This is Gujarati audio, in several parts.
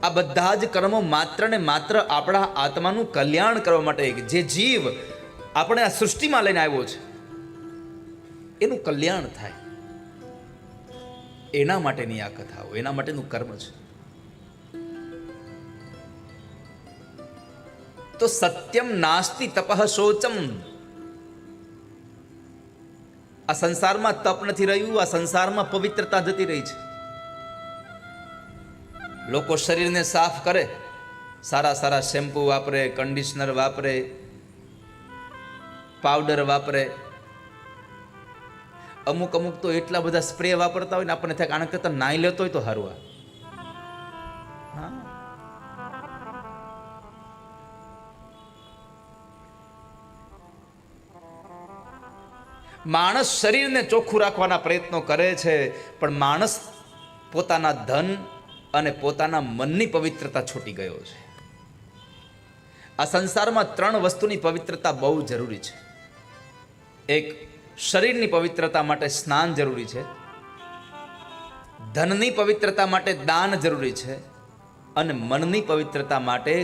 આ બધા જ કર્મો માત્ર ને માત્ર આપણા આત્માનું કલ્યાણ કરવા માટે, જે જીવ આપણે આ સૃષ્ટિમાં લઈને આવ્યો છે એનું કલ્યાણ થાય એના માટેની આ કથાઓ, એના માટેનું કર્મ છે. તો સત્યમ નાસ્તિ તપઃ શોચમ. આ સંસારમાં તપ નથી રહ્યું, આ સંસારમાં પવિત્રતા જતી રહી છે. લોકો શરીરને સાફ કરે, સારા સારા શેમ્પુ વાપરે, કન્ડિશનર વાપરે, પાવડર વાપરે, અમુક અમુક તો એટલા બધા સ્પ્રે વાપરતા હોય ને આપણને થાય આના કરતા નાઈ લેતો હોય તો સારું. માણસ શરીરને ચોખ્ખું રાખવાના પ્રયત્નો કરે છે, પણ માણસ પોતાના ધન અને પોતાના મનની પવિત્રતા છૂટી ગયો છે. આ સંસારમાં 3 વસ્તુની પવિત્રતા બહુ જરૂરી છે. એક, શરીરની પવિત્રતા માટે સ્નાન જરૂરી છે, ધનની પવિત્રતા માટે દાન જરૂરી છે, અને મનની પવિત્રતા માટે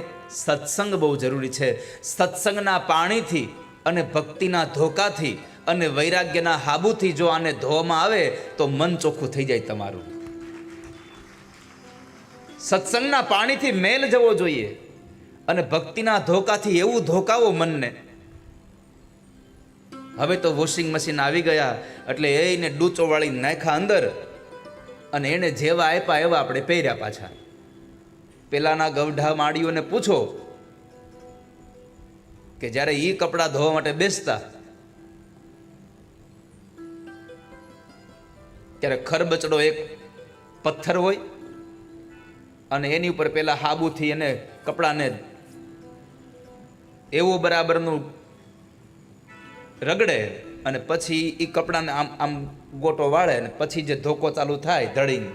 સત્સંગ બહુ જરૂરી છે. સત્સંગના પાણીથી અને ભક્તિના ધોકાથી અને વૈરાગ્યના હાબુથી જો આને ધોવામાં આવે તો મન ચોખ્ખું થઈ જાય તમારું. સત્સંગના પાણીથી મેલ જવો જોઈએ અને ભક્તિના ધોકાથી એવું ધોકાવો મનને. હવે તો વોશિંગ મશીન આવી ગયા એટલે એને ડૂચો વાળી નાખ્યા અંદર અને એને જેવા આપ્યા એવા આપણે પહેર્યા પાછા. પેલાના ગવઢા માળીઓને પૂછો કે જ્યારે એ કપડાં ધોવા માટે બેસતા ત્યારે ખરબચડો એક પથ્થર હોય અને એની ઉપર પેલા હાબુથી એને કપડાને એવું બરાબરનું રગડે અને પછી એ કપડાને આમ આમ ગોટો વાળે અને પછી જે ધોકો ચાલુ થાય ધડીને,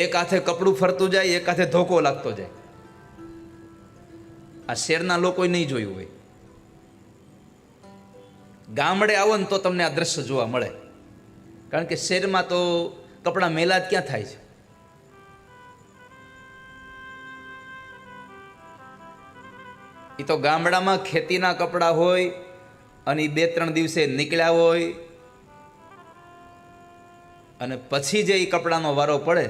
એક હાથે કપડું ફરતું જાય, એક હાથે ધોકો લાગતો જાય. આ શહેરના લોકોએ નહીં જોયું હોય. ગામડે આવો ને તો તમને આ દ્રશ્ય જોવા મળે, કારણ કે શહેરમાં તો કપડાં મેલા જ ક્યાં થાય છે. એ તો ગામડામાં ખેતીના કપડાં હોય અને 2-3 દિવસે નીકળ્યા હોય અને પછી જે એ કપડાનો વારો પડે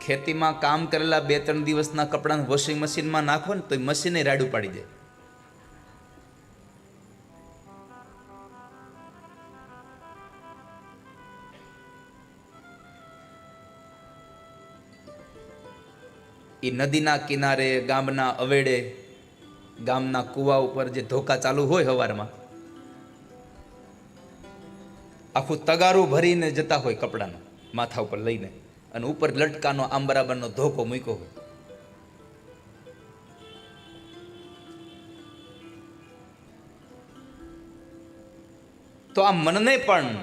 ખેતીમાં કામ કરેલા 2-3 દિવસના કપડાને વોશિંગ મશીનમાં નાખો ને તો એ મશીને રાડું પાડી દે. એ નદીના કિનારે, ગામના અવેડે, ગામના કૂવા ઉપર જે ધોકા ચાલુ હોય સવારમાં, આખું તગારું ભરીને જતા હોય કપડાનો માથા ઉપર લઈને અને ઉપર લટકાનો આમ બરાબરનો ધોકો મૂક્યો હોય. તો આ મનને પણ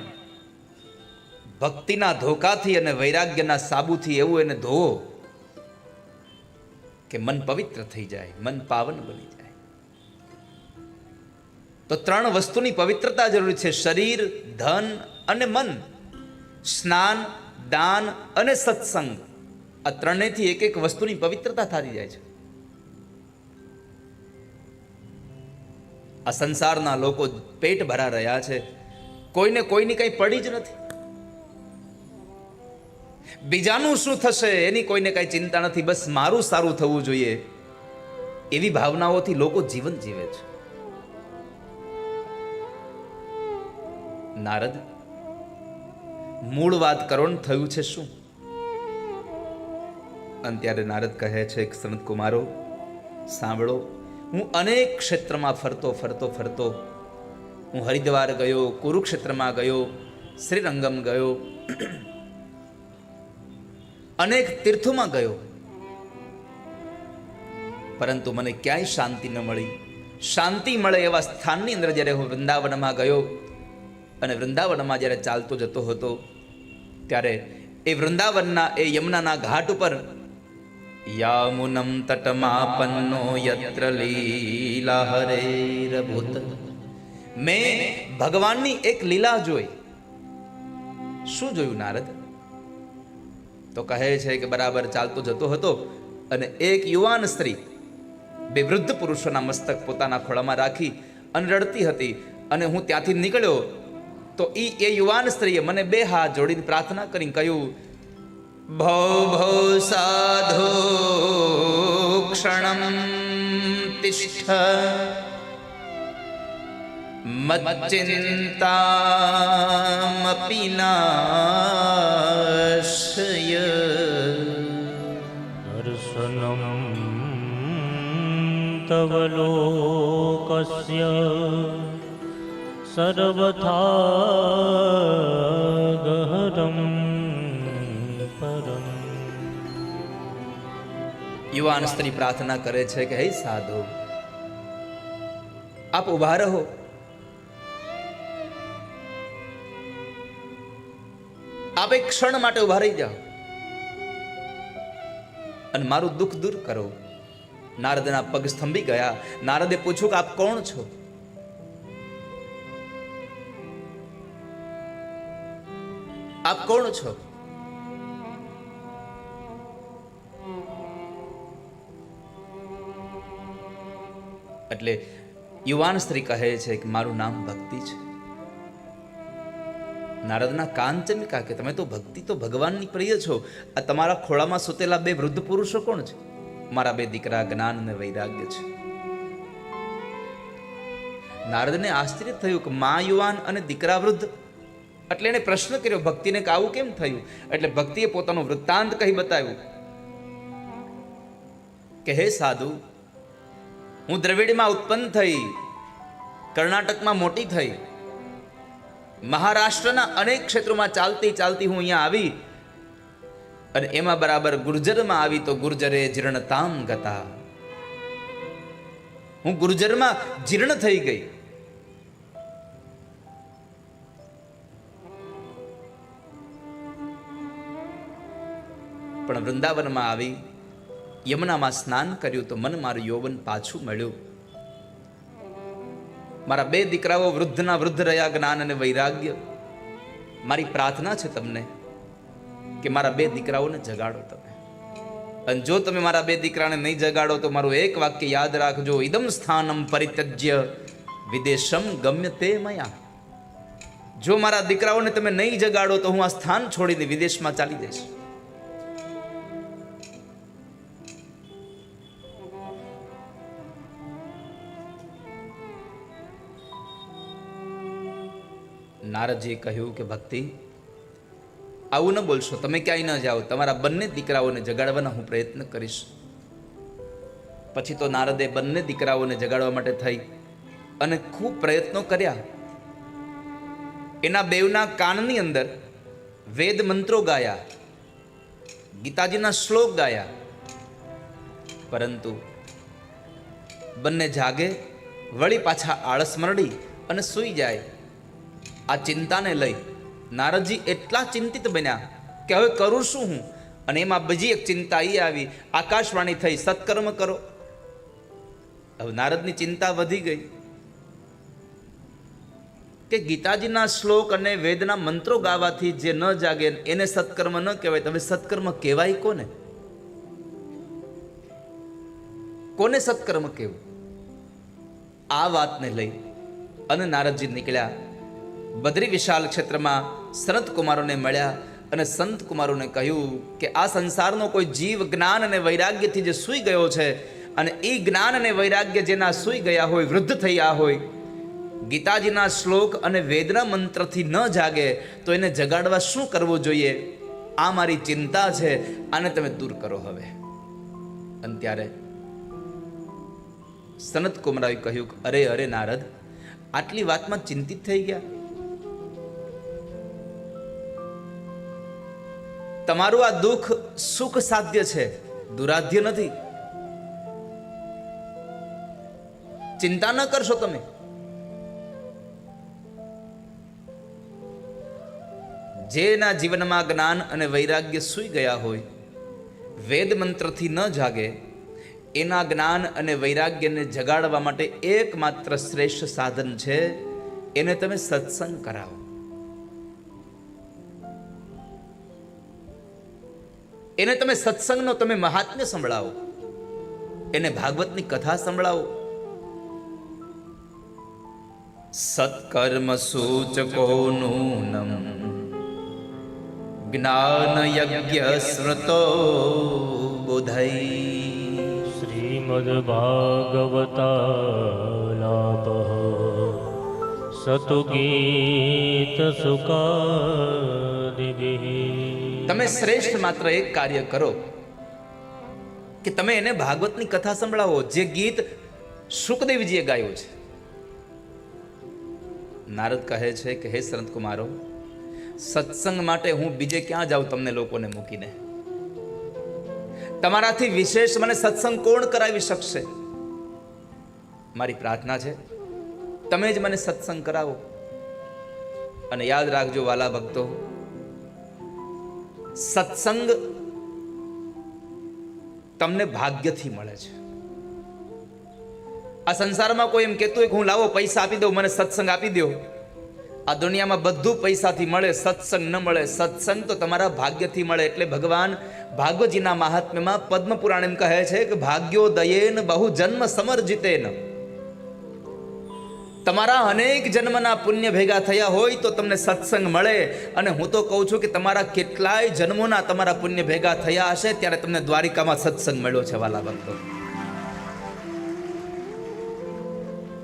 ભક્તિના ધોકાથી અને વૈરાગ્યના સાબુથી એવું એને ધોવો કે મન પવિત્ર થઈ જાય, મન પાવન બની જાય. તો 3 વસ્તુની પવિત્રતા જરૂરી છે: શરીર, ધન અને મન. સ્નાન, દાન અને સત્સંગ, આ 3થી એક વસ્તુની પવિત્રતા થતી જાય છે. આ સંસારના લોકો પેટ ભરા રહ્યા છે, કોઈને કોઈની કઈ પડી જ નથી. બીજાનું શું થશે એની કોઈને કઈ ચિંતા નથી, બસ મારું સારું થવું જોઈએ એવી ભાવનાઓથી લોકો જીવન જીવે છે. નારદ, મૂળ વાત કરો ને થયું છે શું? અને ત્યારે નારદ કહે છે કે સનત કુમારો સાંભળો, હું અનેક ક્ષેત્રમાં ફરતો હું હરિદ્વાર ગયો, કુરુક્ષેત્રમાં ગયો, શ્રીરંગમ ગયો, અનેક તીર્થોમાં ગયો, પરંતુ મને ક્યાંય શાંતિ ન મળી. શાંતિ મળે એવા સ્થાનની અંદર જ્યારે હું વૃંદાવનમાં ગયો અને વૃંદાવનમાં જ્યારે ચાલતો જતો હતો ત્યારે એ વૃંદાવનના એ યમુનાના ઘાટ ઉપર યામુનમ તટમાપન્નો યત્ર લીલા હરેરભૂત મેં ભગવાનની એક લીલા જોઈ. શું જોયું નારદ? તો કહે છે કે બરાબર ચાલતો જતો હતો અને એક યુવાન સ્ત્રી બે વૃદ્ધ પુરુષોના મસ્તક પોતાના ખોળામાં રાખી અને રડતી હતી. અને હું ત્યાંથી નીકળ્યો તો એ યુવાન સ્ત્રીએ મને બે હાથ જોડીને પ્રાર્થના કરીને કહ્યું, ભવ ભવ સાધો ક્ષણમ તિષ્ઠ મચ્ચિંતામપિ નાશય દર્શનમ તવ લોકસ્ય સર્વથા ગહરમ પરમ. યુવાન સ્ત્રી પ્રાર્થના કરે છે કે હે સાધુ, આપ ઉભા રહો. આપ એક ક્ષણ માટે ઉભા રહી જાઓ અને મારું દુઃખ દૂર કરો. નારદના પગ સ્તંભી ગયા. નારદે પૂછ્યું કે આપ કોણ છો? આપ કોણ છો? એટલે યુવાન સ્ત્રી કહે છે કે મારું નામ ભક્તિ છે. નારદના કાન ચમક્યા કે તમે તો ભક્તિ તો ભગવાનની પ્રિય છો. આ તમારા ખોળામાં સૂતેલા બે વૃદ્ધ પુરુષો કોણ છે? મારા બે દીકરા જ્ઞાન અને વૈરાગ્ય છે. નારદને આશ્ચર્ય થયું કે મા યુવાન અને દીકરા વૃદ્ધ. એટલે એને પ્રશ્ન કર્યો ભક્તિને કે આવું કેમ થયું? એટલે ભક્તિએ પોતાનું વૃત્તાંત કહી બતાવ્યું કે હે સાધુ, હું દ્રવિડમાં ઉત્પન્ન થઈ, કર્ણાટકમાં મોટી થઈ, મહારાષ્ટ્રના અનેક ક્ષેત્રોમાં ચાલતી ચાલતી હું અહીંયા આવી અને એમાં બરાબર ગુર્જરમાં આવી તો ગુર્જરે જીર્ણતામ ગતા. હું ગુર્જરમાં જીર્ણ થઈ ગઈ. પણ વૃંદાવનમાં આવી યમુનામાં સ્નાન કર્યું તો મન મારું યૌવન પાછું મળ્યું. મારા બે દીકરાઓ વૃદ્ધના વૃદ્ધ રહ્યા, જ્ઞાન અને વૈરાગ્ય. મારી પ્રાર્થના છે તમને કે મારા બે દીકરાઓને જગાડો તમે. અને જો તમે મારા બે દીકરાને નહીં જગાડો તો મારું એક વાક્ય યાદ રાખજો, ઇદમ સ્થાનમ પરિત્યજ્ય વિદેશમ ગમ્યતે મયા. જો મારા દીકરાઓને તમે નહીં જગાડો તો હું આ સ્થાન છોડીને વિદેશમાં ચાલી જઈશ. નારદજીએ કહ્યું કે ભક્તિ, આવું ન બોલશો, તમે ક્યાંય ન જાઓ, તમારા બંને દીકરાઓને જગાડવાના હું પ્રયત્ન કરીશ. પછી તો નારદે બંને દીકરાઓને જગાડવા માટે થઈ અને ખૂબ પ્રયત્નો કર્યા. એના બેવના કાનની અંદર વેદ મંત્રો ગાયા, ગીતાજીના શ્લોક ગાયા, પરંતુ બંને જાગે વળી પાછા આળસ મરડી અને સૂઈ જાય. આ ચિંતાને લઈ નારદજી એટલા ચિંતિત બન્યા કે હવે કરું શું હું? અને એમાં બીજી એક ચિંતા એ આવી, આકાશવાણી થઈ સત્કર્મ કરો. હવે નારદની ચિંતા વધી ગઈ કે ગીતાજીના શ્લોક અને વેદના મંત્રો ગાવાથી જે ન જાગે એને સત્કર્મ ન કહેવાય. તમે સત્કર્મ કહેવાય કોને? કોને સત્કર્મ કહેવું? આ વાતને લઈ અને નારદજી નીકળ્યા. બદ્રી વિશાલ ક્ષેત્રમાં સંત કુમારોને મળ્યા અને સંત કુમારોને કહ્યું કે આ સંસારનો કોઈ જીવ જ્ઞાન અને વૈરાગ્યથી જે સૂઈ ગયો છે અને એ જ્ઞાન અને વૈરાગ્ય જેના સૂઈ ગયા હોય, વૃદ્ધ થયા હોય, ગીતાજીના શ્લોક અને વેદના મંત્રથી ન જાગે તો એને જગાડવા શું કરવું જોઈએ? આ મારી ચિંતા છે, આને તમે દૂર કરો હવે. અને ત્યારે સનત કુમારે કહ્યું, અરે અરે નારદ, આટલી વાતમાં ચિંતિત થઈ ગયા? તમારું આ દુઃખ સુખ સાધ્ય છે, દુરાધ્ય નથી. ચિંતા ન કરશો તમે. જેના જીવનમાં જ્ઞાન અને વૈરાગ્ય સૂઈ ગયા હોય, વેદ મંત્રથી ન જાગે, એના જ્ઞાન અને વૈરાગ્યને જગાડવા માટે એકમાત્ર શ્રેષ્ઠ સાધન છે એને તમે સત્સંગ કરાવો. એને તમે સત્સંગનો તમે મહાત્મ્ય સંભળાવો, એને ભાગવતની કથા સંભળાવો. સત્કર્મ સૂચકો નૂનમ જ્ઞાન યજ્ઞ સ્મૃતો બોધૈ. શ્રીમદ્ ભાગવતાલાપ સતુ ગીત સુકાદિભિઃ. તમે શ્રેષ્ઠ માત્ર એક કાર્ય કરો કે તમે એને ભાગવતની કથા સંભળાવો, જે ગીત શુકદેવજીએ ગાયું છે. નારદ કહે છે કે હે સંત કુમારો, સત્સંગ માટે હું બીજે ક્યાં જાઉં તમને લોકોને મૂકીને? તમારાથી વિશેષ મને સત્સંગ કોણ કરાવી શકશે? મારી પ્રાર્થના છે તમે જ મને સત્સંગ કરાવો. અને યાદ રાખજો વાલા ભક્તો, સત્સંગ તમને ભાગ્યથી મળે છે. આ સંસારમાં કોઈ એમ કહેતું હોય કે હું લાવો પૈસા આપી દઉં, મને સત્સંગ આપી દો. આ દુનિયામાં બધું પૈસાથી મળે, સત્સંગ ન મળે. સત્સંગ તો તમારા ભાગ્યથી મળે. એટલે ભગવાન ભાગવતજીના મહાત્મ્યમાં પદ્મ પુરાણ એમ કહે છે કે ભાગ્યોદયેન બહુ જન્મ સમર્જિતેન. તમારા અનેક જન્મના પુણ્ય ભેગા થયા હોય તો તમને સત્સંગ મળે. અને હું તો કહું છું કે તમારા કેટલાય જન્મોના તમારા પુણ્ય ભેગા થયા હશે ત્યારે તમને દ્વારિકામાં સત્સંગ મળ્યો છે વાલા ભક્તો.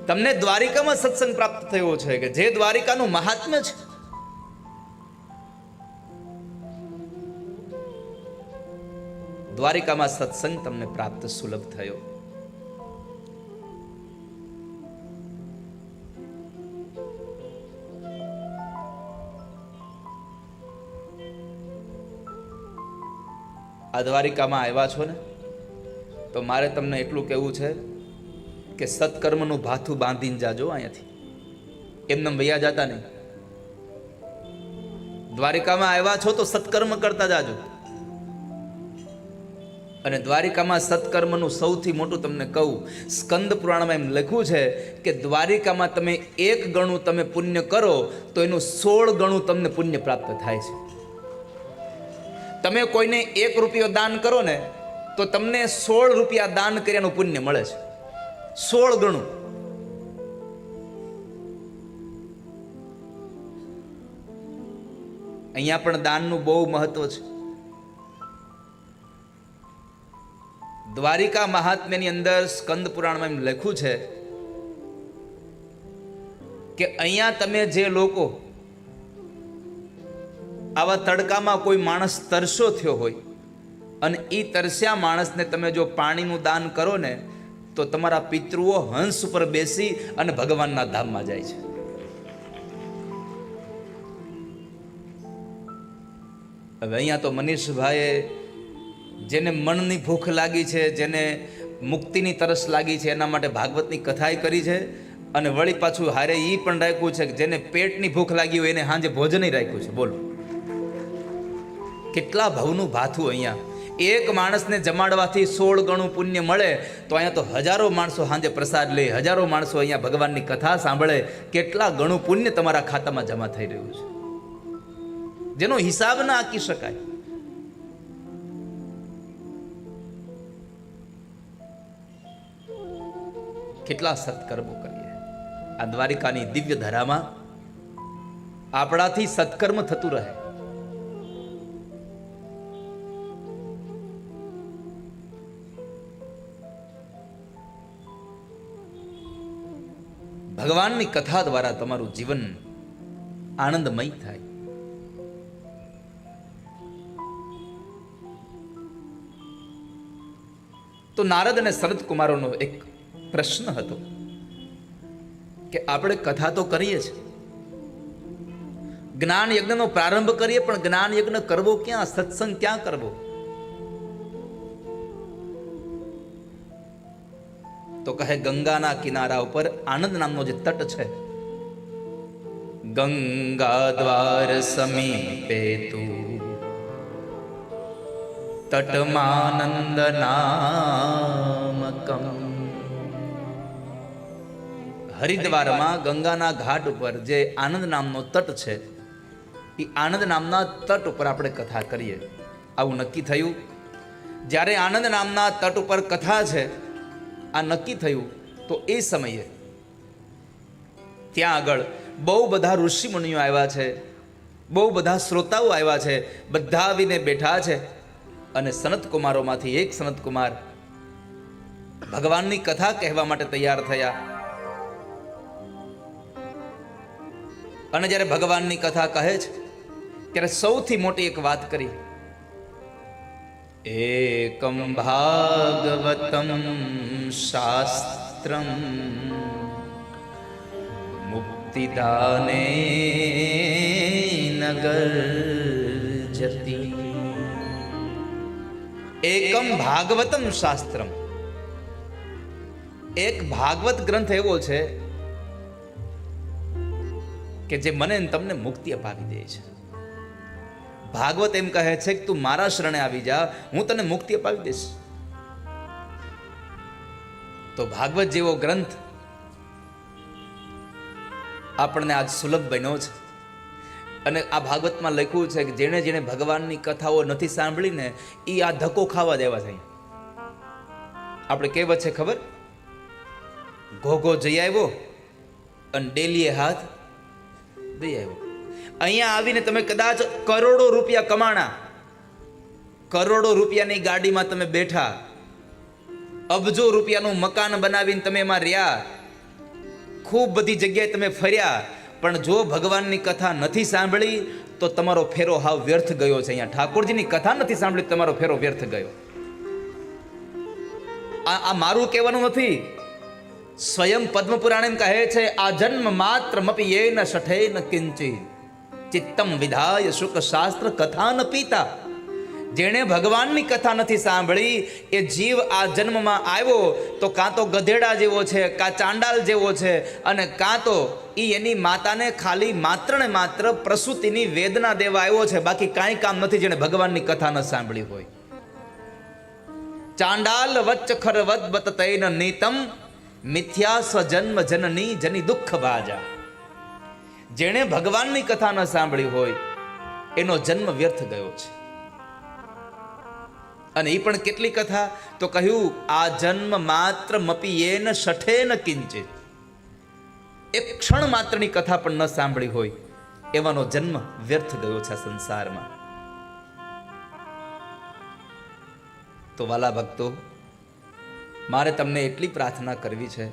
તમને દ્વારિકામાં સત્સંગ પ્રાપ્ત થયો છે કે જે દ્વારિકાનું મહાત્મ્ય છે. દ્વારિકામાં સત્સંગ તમને પ્રાપ્ત સુલભ થયો. આ દ્વારિકામાં આવ્યા છો ને, તો મારે તમને એટલું કહેવું છે કે સત્કર્મનું ભાથું બાંધીને જાજો. અહીંયાથી એમને વૈયા જતા નહીં. દ્વારિકામાં આવ્યા છો તો સત્કર્મ કરતા જાજો. અને દ્વારિકામાં સત્કર્મનું સૌથી મોટું તમને કહું, સ્કંદ પુરાણમાં એમ લખ્યું છે કે દ્વારિકામાં તમે 1 ગણું તમે પુણ્ય કરો તો એનું 16 ગણું તમને પુણ્ય પ્રાપ્ત થાય છે. તમે કોઈને 1 રૂપિયો દાન કરો ને તો તમને 16 રૂપિયા દાન કર્યાનું પુણ્ય મળે છે. 16 ગણું. અહીંયા પણ દાનનું બહુ મહત્વ છે. દ્વારિકા મહાત્મ્યની અંદર સ્કંદ પુરાણમાં એમ લખ્યું છે કે અહીંયા તમે જે લોકો આવા તડકામાં કોઈ માણસ તરસો થયો હોય અને એ તરસ્યા માણસને તમે જો પાણીનું દાન કરો ને તો તમારા પિતૃઓ હંસ ઉપર બેસી અને ભગવાનના ધામમાં જાય છે. હવે અહીંયા તો મનીષભાઈએ જેને મનની ભૂખ લાગી છે, જેને મુક્તિની તરસ લાગી છે, એના માટે ભાગવતની કથાએ કરી છે. અને વળી પાછું હારે એ પણ રાખ્યું છે કે જેને પેટની ભૂખ લાગી હોય એને સાંજે ભોજન રાખ્યું છે. બોલો કેટલા ભવનું ભાથું. અહીંયા એક માણસને જમાડવાથી 16 ગણું પુણ્ય મળે તો અહીંયા તો હજારો માણસો સાંજે પ્રસાદ લે, હજારો માણસો અહીંયા ભગવાનની કથા સાંભળે. કેટલા ગણું પુણ્ય તમારા ખાતામાં જમા થઈ રહ્યું છે, જેનો હિસાબ ના આંકી શકાય. કેટલા સત્કર્મો કરીએ. આ દ્વારિકાની દિવ્ય ધરામાં આપણાથી સત્કર્મ થતું રહે. ભગવાનની કથા દ્વારા તમારું જીવન આનંદમય થાય. તો નારદ અને સનત કુમારોનો એક પ્રશ્ન હતો કે આપણે કથા તો કરીએ છીએ, જ્ઞાન યજ્ઞનો પ્રારંભ કરીએ, પણ જ્ઞાન યજ્ઞ કરવો ક્યાં? સત્સંગ ક્યાં કરવો? તો કહે ગંગાના કિનારા ઉપર આનંદ નામનો જે તટ છે, ગંગા દ્વાર સમીપે તું તટમાનંદ નામકમ હરિદ્વારમાં ગંગાના ઘાટ ઉપર જે આનંદ નામનો તટ છે, એ આનંદ નામના તટ ઉપર આપણે કથા કરીએ, આવું નક્કી થયું. જ્યારે આનંદ નામના તટ ઉપર કથા છે આ નક્કી થયું, તો એ સમયે ત્યાં આગળ બહુ બધા ઋષિમુનિઓ આવ્યા છે, બહુ બધા શ્રોતાઓ આવ્યા છે, બધા આવીને બેઠા છે. અને સનતકુમારોમાંથી એક સનતકુમાર ભગવાનની કથા કહેવા માટે તૈયાર થયા. અને જ્યારે ભગવાનની કથા કહે છે ત્યારે સૌથી મોટી એક વાત કરી, એકમ ભાગવતમ શાસ્ત્રમ મુક્તિદાને નગર જતી. એકમ ભાગવતમ શાસ્ત્રમ, એક ભાગવત ગ્રંથ એવો છે કે જે મને તમને મુક્તિ અપાવી દે છે. ભાગવત એમ કહે છે કે તું મારા શરણે આવી જા, હું તને મુક્તિ અપાવી દઈશ. તો ભાગવત જેવો ગ્રંથ આપણને આજ સુલભ બન્યો છે. અને આ ભાગવતમાં લખ્યું છે કે જેણે જેણે ભગવાનની કથાઓ નથી સાંભળીને એ આ ધક્કો ખાવા દેવા છે. આપણે કહેવત છે ખબર, ઘોઘો જઈ આવ્યો અને ડેલીએ હાથ દઈ આવ્યો. અહીંયા આવીને તમે કદાચ કરોડો રૂપિયા કમાણા, કરોડો રૂપિયાની ગાડીમાં તમે બેઠા, અબજો રૂપિયાનું મકાન બનાવીને તમે એમાં રહ્યા, ખૂબ બધી જગ્યાએ તમે ફર્યા, પણ જો ભગવાનની કથા નથી સાંભળી તો તમારો ફેરો હાવ વ્યર્થ ગયો છે. અહીંયા ઠાકોરજીની કથા નથી સાંભળી, તમારો ફેરો વ્યર્થ ગયો. આ મારું કહેવાનું નથી, સ્વયં પદ્મપુરાણ એમ કહે છે, આ જન્મ માત્ર મપી એ ન શઠે ન કિંચિત ચિત્તમ વિધાય શુક શાસ્ત્ર કથા ન પીતા. જેણે ભગવાનની કથા નથી સાંભળી એ જીવ આ જન્મમાં આવ્યો તો કાં તો ગધેડા જેવો છે, કાં ચાંડાલ જેવો છે, અને કાં તો એની માતાને ખાલી માત્ર ને માત્ર પ્રસૂતિની વેદના દેવા આવ્યો છે, બાકી કાંઈ કામ નથી જેણે ભગવાનની કથા ન સાંભળી હોય. ચાંડાલ વચ્ચ ખરવદ બત તૈન નીતમ મિથ્યા સ્વજન્મ જનની જની દુઃખ બાજા. જેણે ભગવાનની કથા ન સાંભળી હોય એનો જન્મ વ્યર્થ ગયો છે. અને એ પણ કેટલી કથા, તો કહ્યું આ જન્મ માત્ર મપીએન શઠેન કિંચિત. એક ક્ષણ માત્રની કથા પણ ન સાંભળી હોય એવાનો જન્મ વ્યર્થ ગયો છે સંસારમાં. તો વાલા ભક્તો, મારે તમને એટલી પ્રાર્થના કરવી છે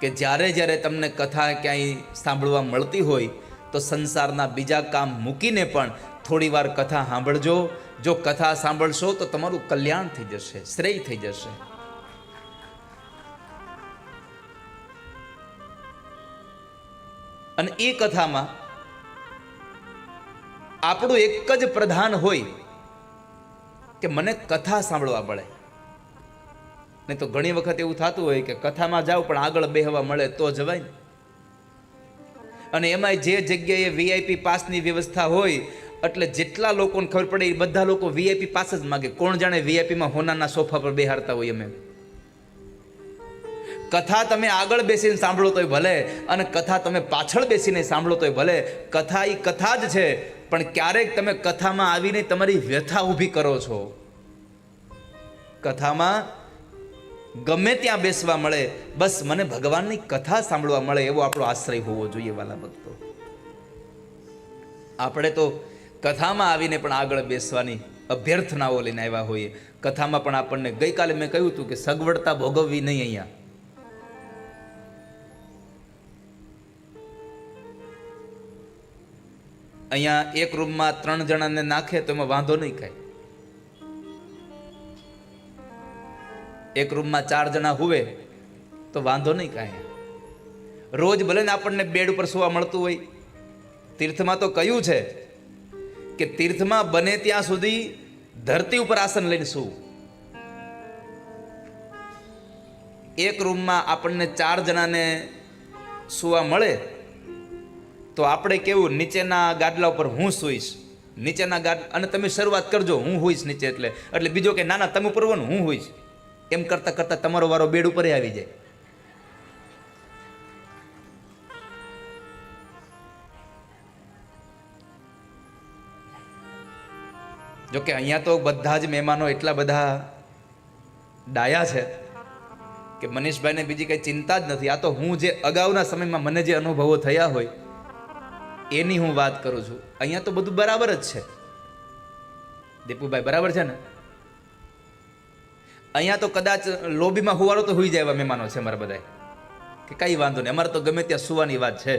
કે જ્યારે જ્યારે તમને કથા ક્યાંય સાંભળવા મળતી હોય તો સંસારના બીજા કામ મૂકીને પણ થોડી વાર કથા સાંભળજો. જો કથા સાંભળશો તો તમારું કલ્યાણ થઈ જશે, શ્રેય થઈ જશે. અને એ કથામાં આપણું એક જ પ્રધાન હોય કે મને કથા સાંભળવા મળે. નહીં તો ઘણી વખત એવું થતું હોય કે કથામાં જાવ પણ આગળ બેહવા મળે તો જવાય. અને એમાં જે જગ્યાએ વીઆઈપી પાસની વ્યવસ્થા હોય એટલે જેટલા લોકોને ખબર પડે એ બધા લોકો વીઆઈપી પાસ જ માગે. કોણ જાણે વીઆઈપીમાં હોનાના સોફા પર બેહારતા હોય. અમે કથા તમે આગળ બેસીને સાંભળો તોય ભલે, અને કથા તમે પાછળ બેસીને સાંભળો તોય ભલે, કથા એ કથા જ છે. પણ ક્યારેક તમે કથામાં આવીને તમારી વ્યથા ઊભી કરો છો. કથામાં ગમે ત્યાં બેસવા મળે, બસ મને ભગવાનની કથા સાંભળવા મળે એવો આપણો આશ્રય હોવો જોઈએ. વાલા ભક્તો, આપણે તો કથામાં આવીને પણ આગળ બેસવાની અભ્યર્થનાઓ લઈને આવ્યા હોઈએ. કથામાં પણ આપણને ગઈકાલે મેં કહ્યું હતું કે સગવડતા ભોગવવી નહીં. અહીંયા એક રૂમમાં 3 જણાને નાખે તો એમાં વાંધો નહીં કાંઈ. એક રૂમમાં 4 જણા હુવે તો વાંધો નહીં કાંઈ. રોજ ભલે ને આપણને બેડ ઉપર સુવા મળતું હોય. તીર્થમાં તો કહ્યું છે કે તીર્થમાં બને ત્યાં સુધી ધરતી ઉપર આસન લઈને સૂવું. એક રૂમમાં આપણને 4 જણાને સુવા મળે તો આપણે કેવું, નીચેના ગાદલા ઉપર હું સૂઈશ, નીચેના ગાદલા, અને તમે શરૂઆત કરજો હું હોઈશ નીચે, એટલે બીજો કે ના ના તમે ઉપર હું હોઈશ, એમ કરતા કરતા તમારો વારો બેડ ઉપર આવી જાય. જોકે અહીંયા તો બધા જ મહેમાનો એટલા બધા ડાયા છે કે મનીષભાઈને બીજી કંઈ ચિંતા જ નથી. આ તો હું જે અગાઉના સમયમાં મને જે અનુભવો થયા હોય એની હું વાત કરું છું. અહીંયા તો બધું બરાબર જ છે. દીપુભાઈ બરાબર છે ને? અહીંયા તો કદાચ લોબીમાં હુવારો તો હુઈ જાય એવા મહેમાનો છે અમારા બધા, કે કઈ વાંધો નહીં, અમારે તો ગમે ત્યાં સુવાની વાત છે.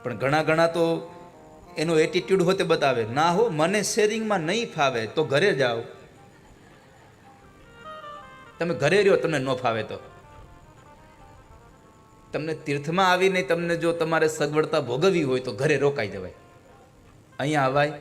પણ ઘણા તો એનો એટીટ્યુડ હોતે બતાવે, ના હો મને શેરિંગમાં નહીં ફાવે તો ઘરે જાઓ. તમે ઘરે રહ્યો, તમને ન ફાવે તો તમને તીર્થમાં આવીને તમને જો તમારે સગવડતા ભોગવવી હોય તો ઘરે રોકાઈ જવાય. અહીંયા અવાય